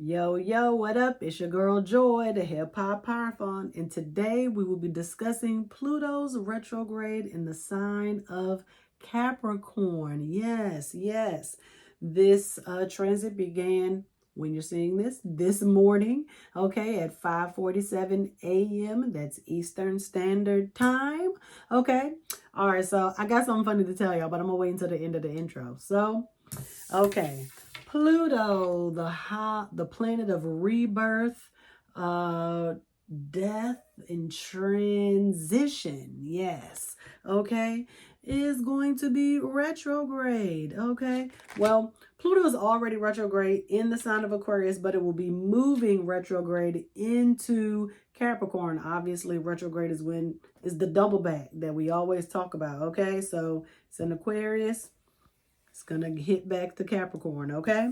Yo, yo, what up? It's your girl Joy, the Hip Hop Parathon, and today we will be discussing Pluto's retrograde in the sign of Capricorn. Yes, yes. This transit began, when you're seeing this morning, okay, at 5:47 a.m. That's Eastern Standard Time, okay? All right, so I got something funny to tell y'all, but I'm gonna wait until the end of the intro. So, okay. Pluto, the planet of rebirth, death, and transition. Yes. Okay. Is going to be retrograde. Okay. Well, Pluto is already retrograde in the sign of Aquarius, but it will be moving retrograde into Capricorn. Obviously, retrograde is the double back that we always talk about. Okay. So it's in Aquarius. It's going to hit back to Capricorn, okay?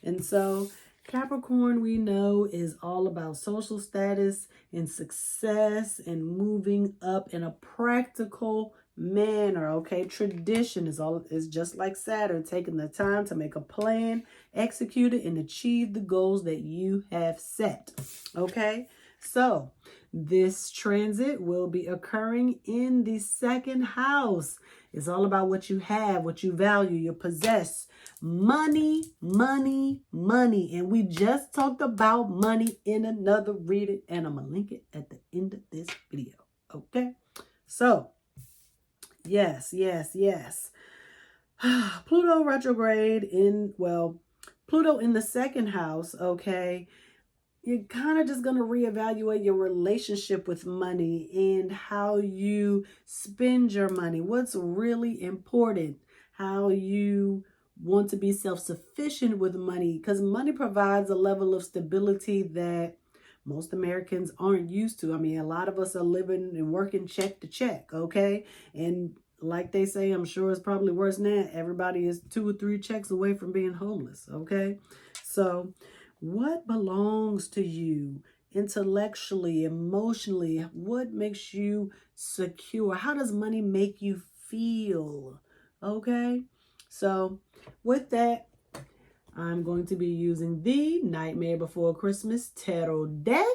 And so Capricorn, we know, is all about social status and success and moving up in a practical manner, okay? Tradition is just like Saturn, taking the time to make a plan, execute it, and achieve the goals that you have set, okay? So this transit will be occurring in the second house. It's all about what you have, what you value, you possess. Money, money, money. And we just talked about money in another reading, and I'm going to link it at the end of this video. Okay? So, yes. Pluto retrograde Pluto in the second house, okay? You're kind of just going to reevaluate your relationship with money and how you spend your money. What's really important, how you want to be self-sufficient with money, because money provides a level of stability that most Americans aren't used to. I mean, a lot of us are living and working check to check, okay? And like they say, I'm sure it's probably worse now. Everybody is 2 or 3 checks away from being homeless, okay? So what belongs to you intellectually, emotionally? What makes you secure? How does money make you feel? Okay, so with that, I'm going to be using the Nightmare Before Christmas Tarot deck.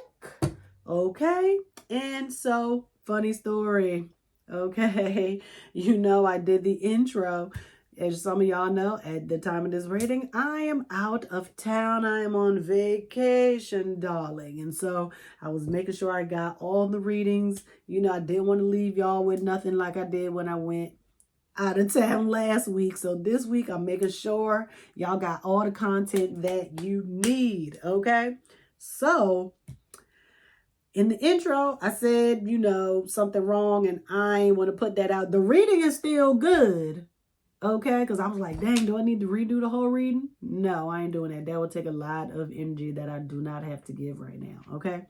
Okay, and so funny story. Okay, I did the intro. As some of y'all know, at the time of this reading, I am out of town. I am on vacation, darling. And so I was making sure I got all the readings. I didn't want to leave y'all with nothing like I did when I went out of town last week. So this week, I'm making sure y'all got all the content that you need, okay? So in the intro, I said, something wrong, and I ain't want to put that out. The reading is still good. Okay, because I was like, dang, do I need to redo the whole reading? No, I ain't doing that. That would take a lot of energy that I do not have to give right now, okay?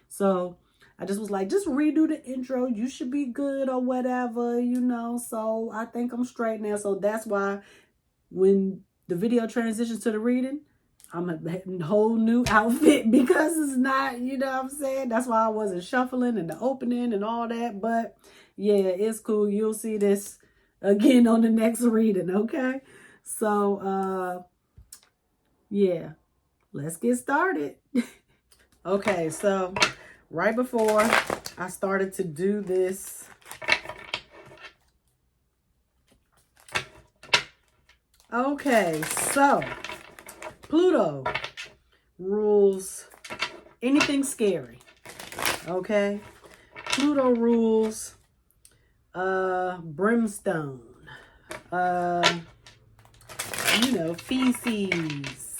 So I just was like, just redo the intro. You should be good or whatever, So I think I'm straight now. So that's why when the video transitions to the reading, I'm a whole new outfit because it's not, you know what I'm saying? That's why I wasn't shuffling and the opening and all that. But yeah, it's cool. You'll see this again on the next reading, okay? So, yeah, let's get started. Okay, so right before I started to do this, okay, so Pluto rules anything scary, okay? Pluto rules brimstone, feces,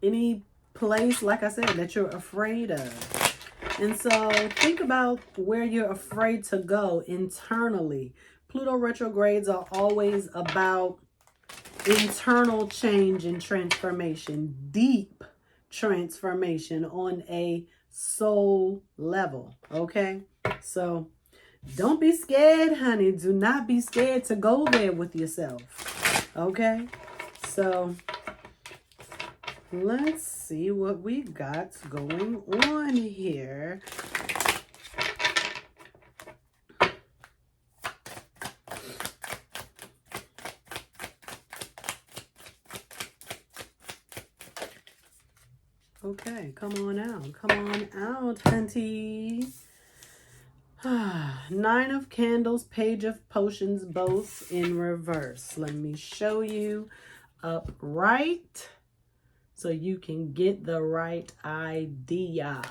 any place, like I said, that you're afraid of. And so think about where you're afraid to go internally. Pluto retrogrades are always about internal change and transformation, deep transformation on a soul level, okay? So don't be scared, honey. Do not be scared to go there with yourself, okay? So let's see what we got going on here. Okay, come on out. Come on out, hunty. Nine of Candles, Page of Potions, both in reverse. Let me show you upright so you can get the right idea.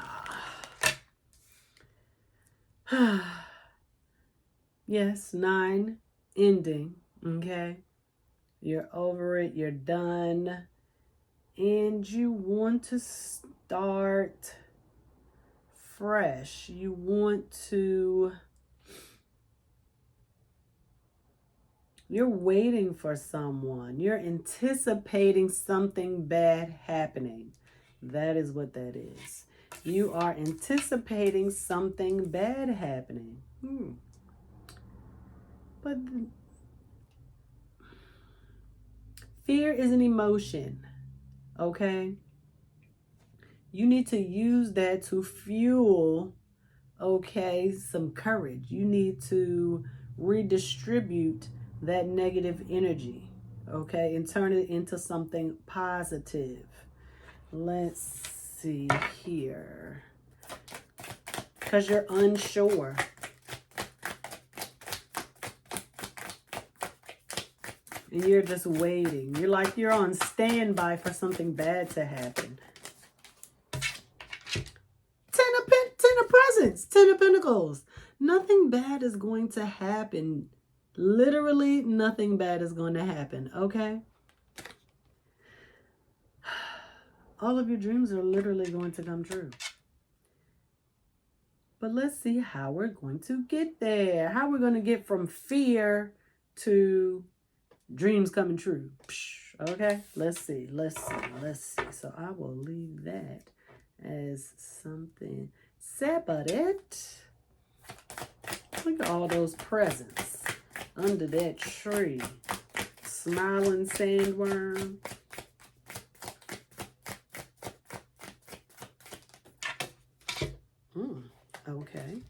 Yes, 9, ending, okay? You're over it, you're done, and you want to start fresh. You want to, you're waiting for someone. You're anticipating something bad happening. That is what that is. You are anticipating something bad happening. But fear is an emotion, okay? You need to use that to fuel, okay, some courage. You need to redistribute that negative energy, okay, and turn it into something positive. Let's see here. Because you're unsure. And you're just waiting. You're like you're on standby for something bad to happen. Ten of Presents, 10 of Pentacles. Nothing bad is going to happen. Literally, nothing bad is going to happen, okay? All of your dreams are literally going to come true. But let's see how we're going to get there. How we're going to get from fear to dreams coming true. Okay, let's see. So I will leave that as something separate. Look at all those presents under that tree. Smiling sandworm. Okay.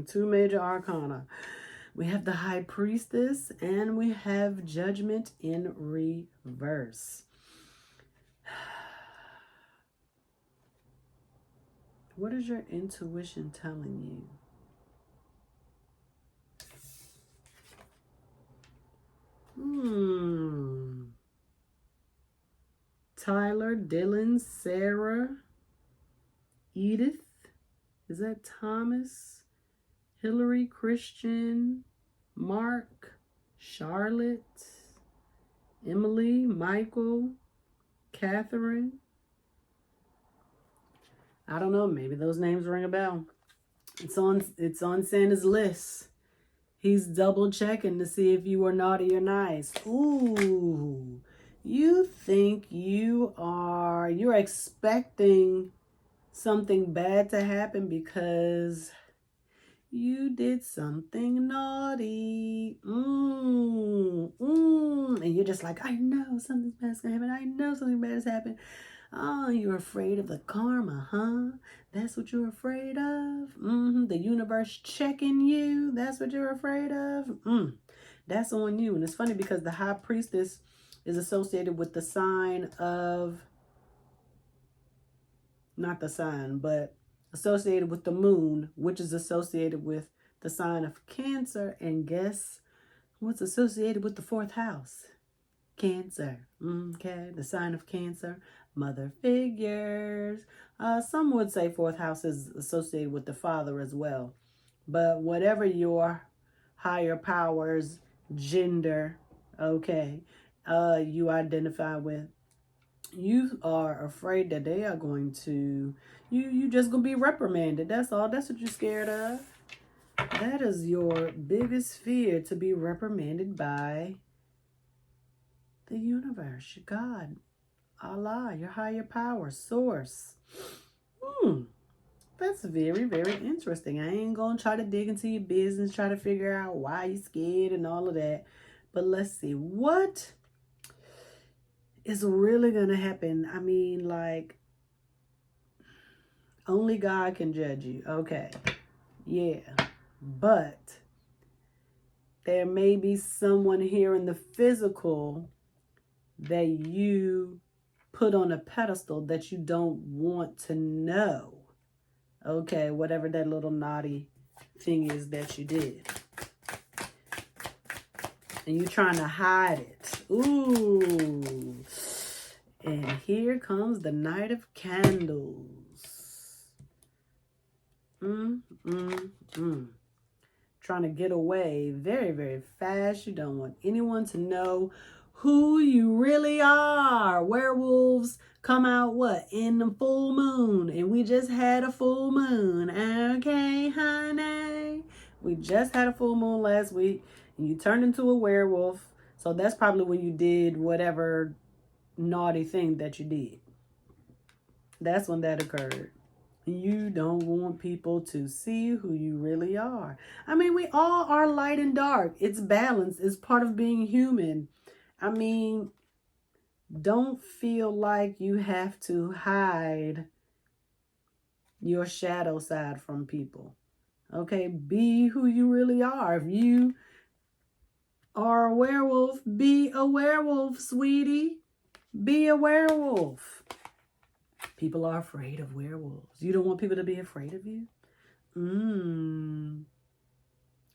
Two major arcana. We have the High Priestess and we have Judgment in reverse. What is your intuition telling you? Tyler, Dylan, Sarah, Edith. Is that Thomas? Hillary, Christian, Mark, Charlotte, Emily, Michael, Catherine. I don't know. Maybe those names ring a bell. It's on Santa's list. He's double checking to see if you were naughty or nice. Ooh, you think you're expecting something bad to happen because you did something naughty. And you're just like, I know something bad's gonna happen. I know something bad has happened. Oh, you're afraid of the karma, huh? That's what you're afraid of? The universe checking you. That's what you're afraid of? That's on you. And it's funny because the High Priestess is associated with the sign of, not the sign, but associated with the moon, which is associated with the sign of Cancer. And guess what's associated with the 4th house? Cancer. Okay, the sign of Cancer, mother figures. Some would say 4th house is associated with the father as well. But whatever your higher powers, gender, okay, you identify with, you are afraid that they are going to, you just gonna be reprimanded. That's all. That's what you're scared of. That is your biggest fear, to be reprimanded by the universe, God, Allah, your higher power, source. That's very, very interesting. I ain't gonna try to dig into your business, try to figure out why you're scared and all of that. But let's see, what is really gonna happen? I mean, like, only God can judge you. Okay. Yeah. But There may be someone here in the physical that you put on a pedestal that you don't want to know. Okay, whatever that little naughty thing is that you did. And you're trying to hide it. Ooh. And here comes the Knight of Candles. Trying to get away very, very fast. You don't want anyone to know who you really are. Werewolves come out what? In the full moon. And we just had a full moon. Okay, honey? We just had a full moon last week. And you turned into a werewolf. So that's probably when you did whatever naughty thing that you did. That's when that occurred. You don't want people to see who you really are. I mean, we all are light and dark. It's balance. It's part of being human. I mean, don't feel like you have to hide your shadow side from people. Okay, be who you really are. If you are a werewolf, be a werewolf, sweetie. Be a werewolf. People are afraid of werewolves. You don't want people to be afraid of you?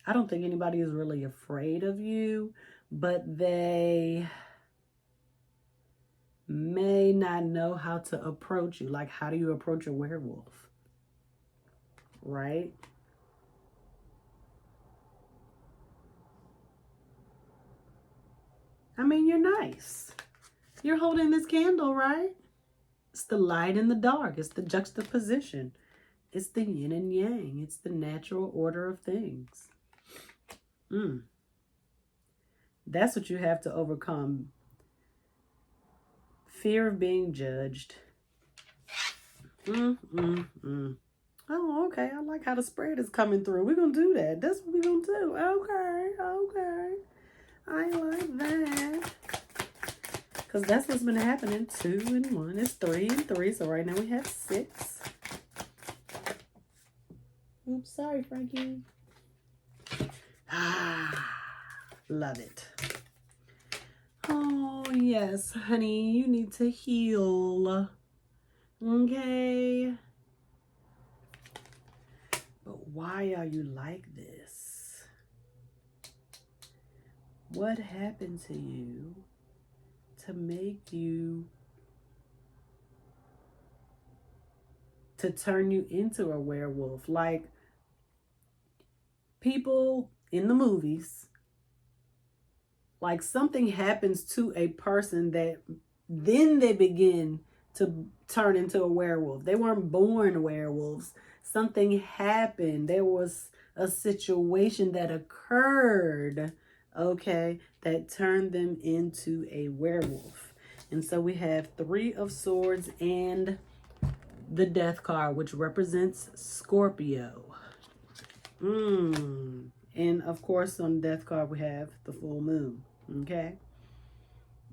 I don't think anybody is really afraid of you, but they may not know how to approach you. Like, how do you approach a werewolf? Right? I mean, you're nice. You're holding this candle, right? It's the light and the dark. It's the juxtaposition. It's the yin and yang. It's the natural order of things. That's what you have to overcome. Fear of being judged. Oh, okay. I like how the spread is coming through. We're going to do that. That's what we're going to do. Okay. I like that. Because that's what's been happening. 2 and 1 is 3 and 3. So right now we have 6. Oops, sorry, Frankie. Love it. Oh, yes, honey. You need to heal. Okay. But why are you like this? What happened to you to make you, to turn you into a werewolf? Like, people in the movies, like something happens to a person that then they begin to turn into a werewolf. They weren't born werewolves. Something happened. There was a situation that occurred, okay, that turned them into a werewolf. And so we have 3 of Swords and the Death card, which represents Scorpio. And of course, on the Death card, we have the full moon. Okay.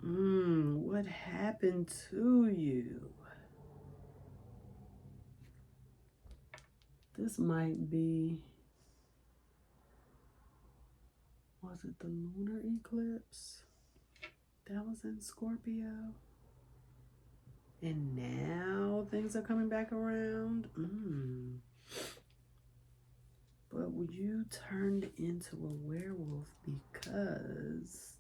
What happened to you? This might be, was it the lunar eclipse that was in Scorpio? And now things are coming back around. But you turned into a werewolf because,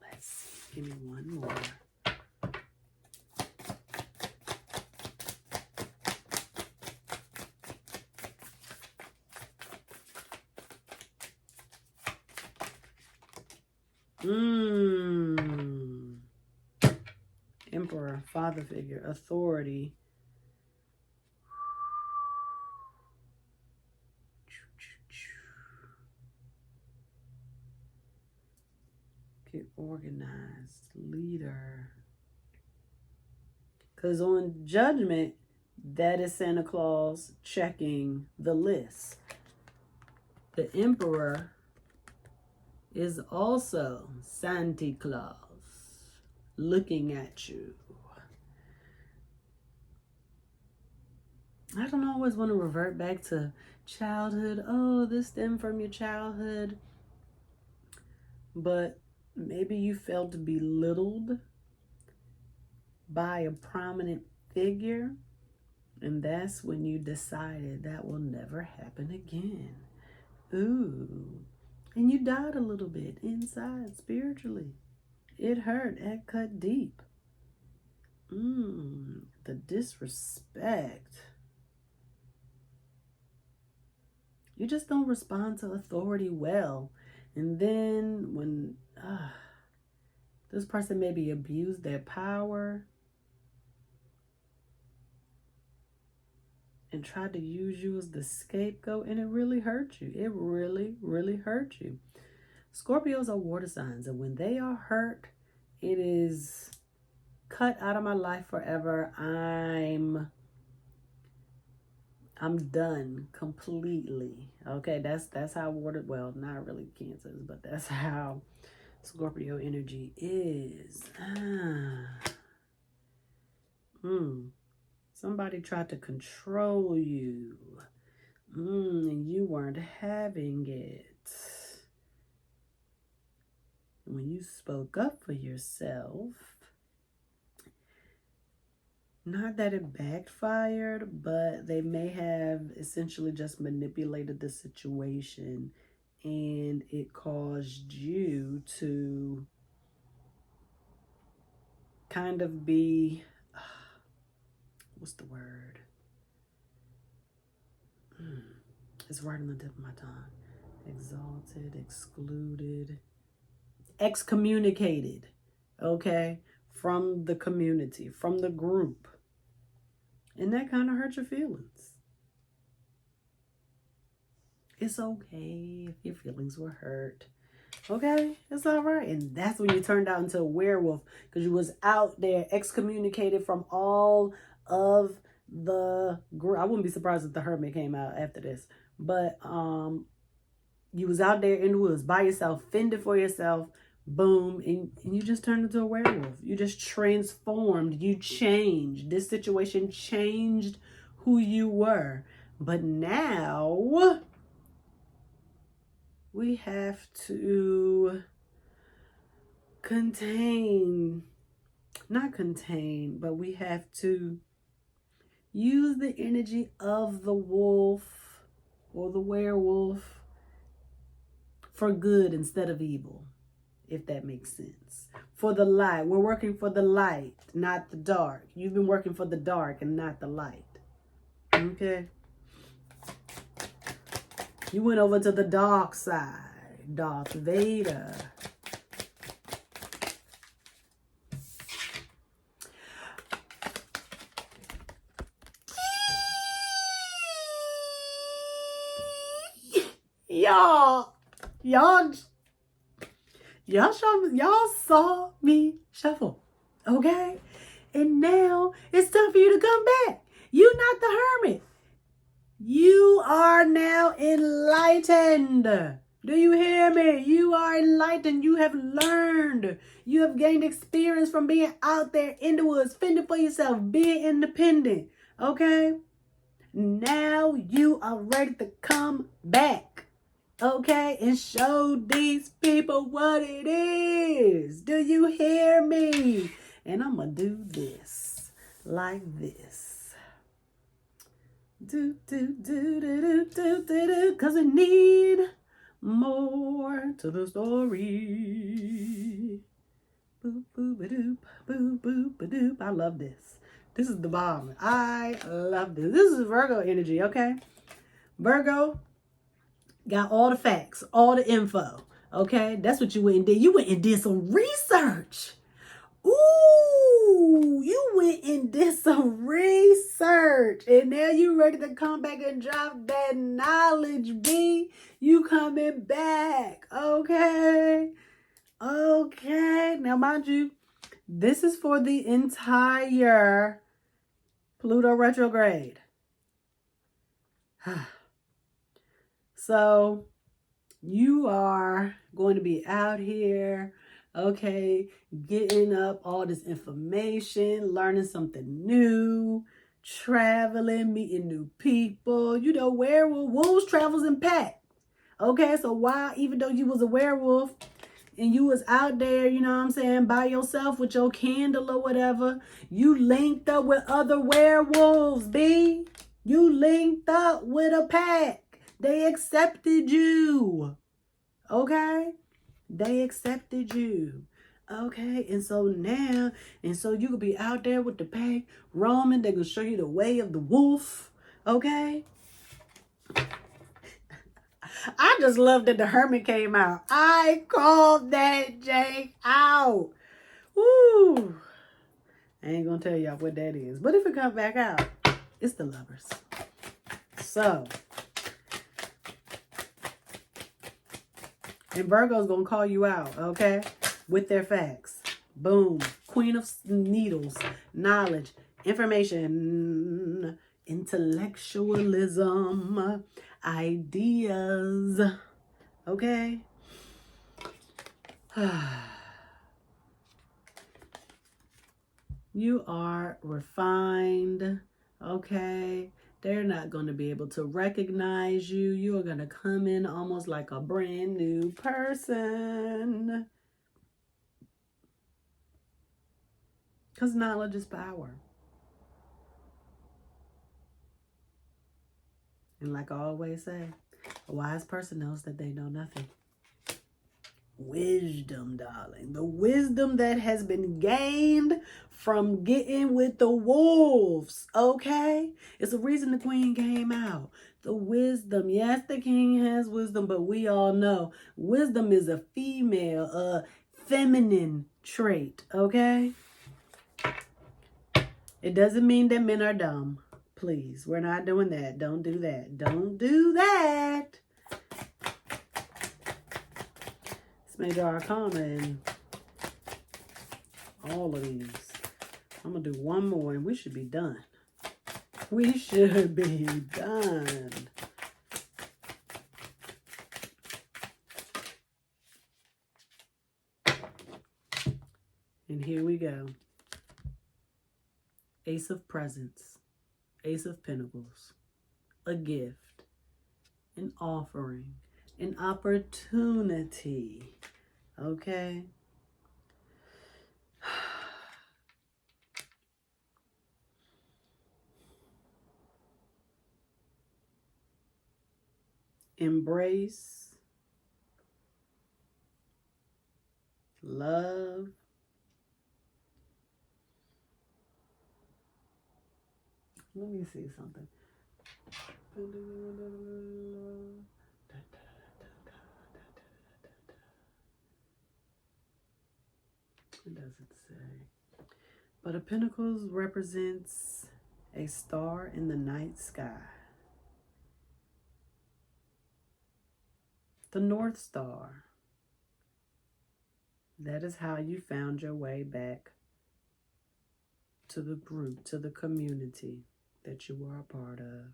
let's see, give me one more. Emperor, father figure, authority. Get organized, leader. Because on Judgment, that is Santa Claus checking the list. The Emperor is also Santa Claus looking at you. I don't always want to revert back to childhood. Oh, this stemmed from your childhood. But maybe you felt belittled by a prominent figure. And that's when you decided that will never happen again. Ooh. And you died a little bit inside spiritually. It hurt. It cut deep. The disrespect. You just don't respond to authority well. And then when this person maybe abused their power and tried to use you as the scapegoat, and it really hurt you. It really, really hurt you. Scorpios are water signs, and when they are hurt, it is cut out of my life forever. I'm done completely. Okay, that's how water, well, not really Cancers, but that's how Scorpio energy is. Somebody tried to control you. And you weren't having it. When you spoke up for yourself, not that it backfired, but they may have essentially just manipulated the situation, and it caused you to kind of be, what's the word? It's right on the tip of my tongue. Exalted, excluded, excommunicated, okay, from the community, from the group. And that kind of hurt your feelings. It's okay if your feelings were hurt. Okay, it's all right. And that's when you turned out into a werewolf, because you was out there excommunicated from all of the group. I wouldn't be surprised if the Hermit came out after this. But you was out there in the woods by yourself, fending for yourself. Boom, and you just turned into a werewolf. You just transformed. You changed. This situation changed who you were. But now we have to not contain, but we have to use the energy of the wolf or the werewolf for good instead of evil. If that makes sense. For the light. We're working for the light, not the dark. You've been working for the dark and not the light. Okay? You went over to the dark side. Darth Vader. Y'all saw me shuffle, okay? And now it's time for you to come back. You not the Hermit. You are now enlightened. Do you hear me? You are enlightened. You have learned. You have gained experience from being out there in the woods, fending for yourself, being independent, okay? Now you are ready to come back. Okay, and show these people what it is. Do you hear me? And I'm going to do this like this. Because we need more to the story. Boop, boop, ba-doop, boop, boop, ba-doop. I love this. This is the bomb. I love this. This is Virgo energy, okay? Virgo got all the facts, all the info, okay? That's what you went and did. You went and did some research. Ooh, you went and did some research. And now you ready to come back and drop that knowledge, B. You coming back, okay? Okay. Now, mind you, this is for the entire Pluto retrograde. So you are going to be out here, okay, getting up all this information, learning something new, traveling, meeting new people. You know, wolves travels in pack. Okay, so why, even though you was a werewolf and you was out there, you know what I'm saying, by yourself with your candle or whatever, you linked up with other werewolves, B. You linked up with a pack. They accepted you. Okay? They accepted you. Okay, and so now, you could be out there with the pack, roaming. They're going to show you the way of the wolf. Okay? I just love that the Hermit came out. I called that Jake out. Woo! I ain't going to tell y'all what that is. But if it comes back out, it's the Lovers. So, and Virgo's going to call you out, okay? With their facts. Boom. Queen of Needles. Knowledge. Information. Intellectualism. Ideas. Okay? You are refined. Okay? They're not going to be able to recognize you. You are going to come in almost like a brand new person. Because knowledge is power. And like I always say, a wise person knows that they know nothing. Wisdom, darling. The wisdom that has been gained from getting with the wolves. Okay? It's the reason the queen came out. The wisdom. Yes, the king has wisdom, but we all know wisdom is a female, feminine trait. Okay? It doesn't mean that men are dumb. Please, we're not doing that. Don't do that. Don't do that. It's Major Arcana and all of these. I'm going to do one more and we should be done. We should be done. And here we go. Ace of Presents. Ace of Pentacles, a gift, an offering, an opportunity, okay? Embrace, love, let me see something. It doesn't say. But a Pentacles represents a star in the night sky. The North Star. That is how you found your way back to the group, to the community that you are a part of.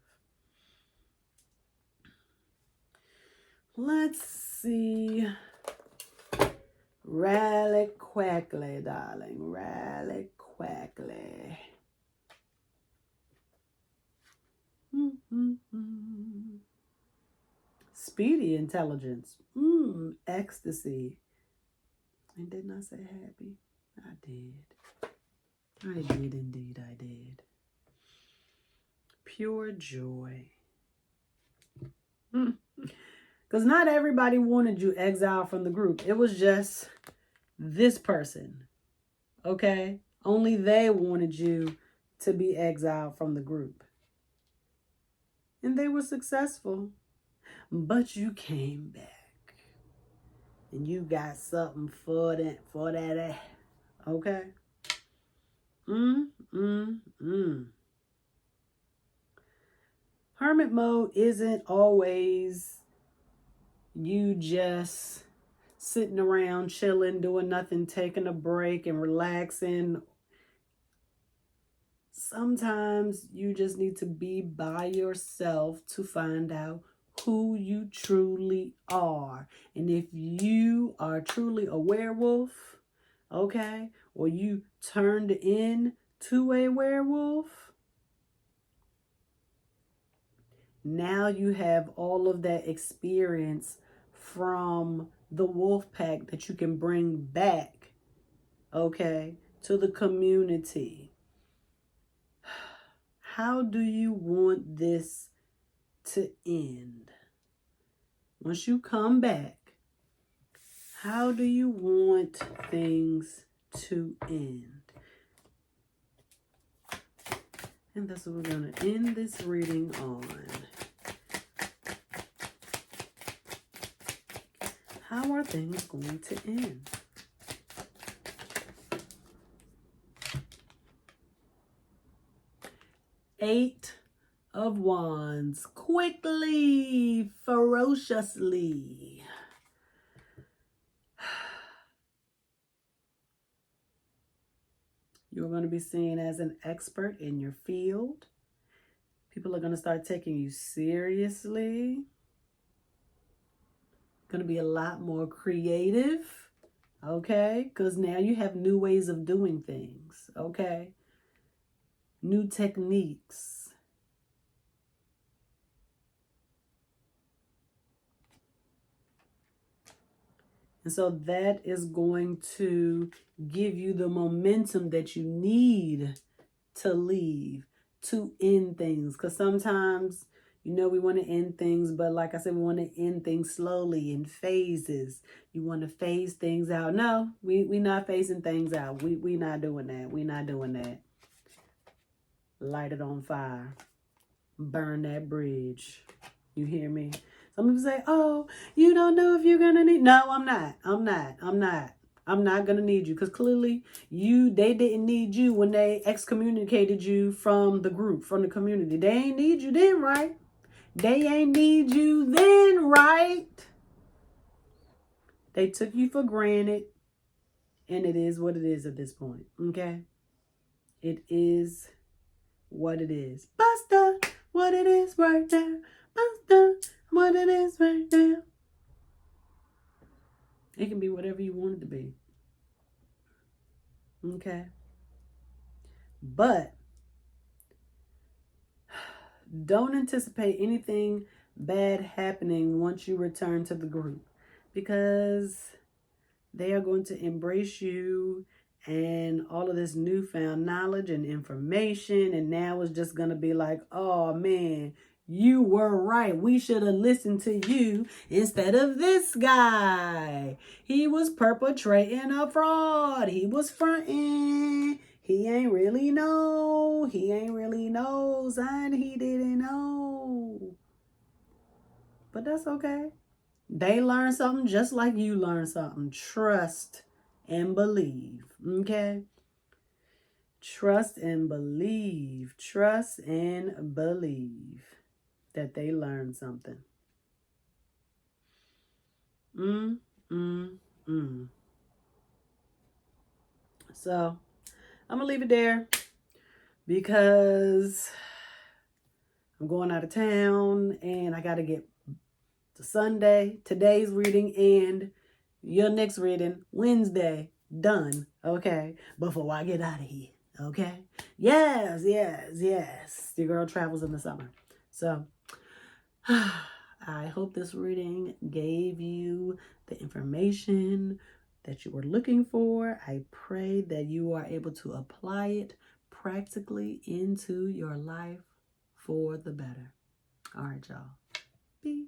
Let's see. Rally quickly, darling. Rally quickly. Speedy intelligence. Ecstasy. And didn't I say happy? I did. I did indeed, I did. Pure joy. Because not everybody wanted you exiled from the group. It was just this person. Okay? Only they wanted you to be exiled from the group. And they were successful. But you came back. And you got something for that. Okay? Hermit mode isn't always you just sitting around chilling, doing nothing, taking a break and relaxing. Sometimes you just need to be by yourself to find out who you truly are. And if you are truly a werewolf, okay, or you turned in to a werewolf, Now you have all of that experience from the wolf pack that you can bring back, okay, to the community. How do you want this to end? Once you come back, how do you want things to end? And that's what we're going to end this reading on. How are things going to end? Eight of Wands. Quickly, ferociously. You're going to be seen as an expert in your field. People are going to start taking you seriously. Going to be a lot more creative, okay? Because now you have new ways of doing things, okay? New techniques. And so that is going to give you the momentum that you need to leave, to end things. Because sometimes, you know, we want to end things, but like I said, we want to end things slowly in phases. You want to phase things out. No, we not phasing things out. We not doing that. We not doing that. Light it on fire. Burn that bridge. You hear me? Some people say, oh, you don't know if you're going to need... No, I'm not. I'm not going to need you. Because clearly, they didn't need you when they excommunicated you from the group, from the community. They ain't need you then, right? They ain't need you then, right? They took you for granted. And it is what it is at this point. Okay? It is what it is. Basta, what it is right now. Basta, what it is right now. It can be whatever you want it to be. Okay? But don't anticipate anything bad happening once you return to the group, because they are going to embrace you and all of this newfound knowledge and information. And now it's just going to be like, oh man, you were right. We should have listened to you instead of this guy. He was perpetrating a fraud. He was fronting. He ain't really know. He ain't really know, son. He didn't know. But that's okay. They learned something just like you learned something. Trust and believe. Okay? Trust and believe. Trust and believe that they learned something. So, I'm going to leave it there because I'm going out of town and I got to get to Sunday, today's reading, and your next reading, Wednesday, done. Okay? Before I get out of here. Okay? Yes. Your girl travels in the summer. So, I hope this reading gave you the information that you were looking for. I pray that you are able to apply it practically into your life for the better. All right, y'all. Peace.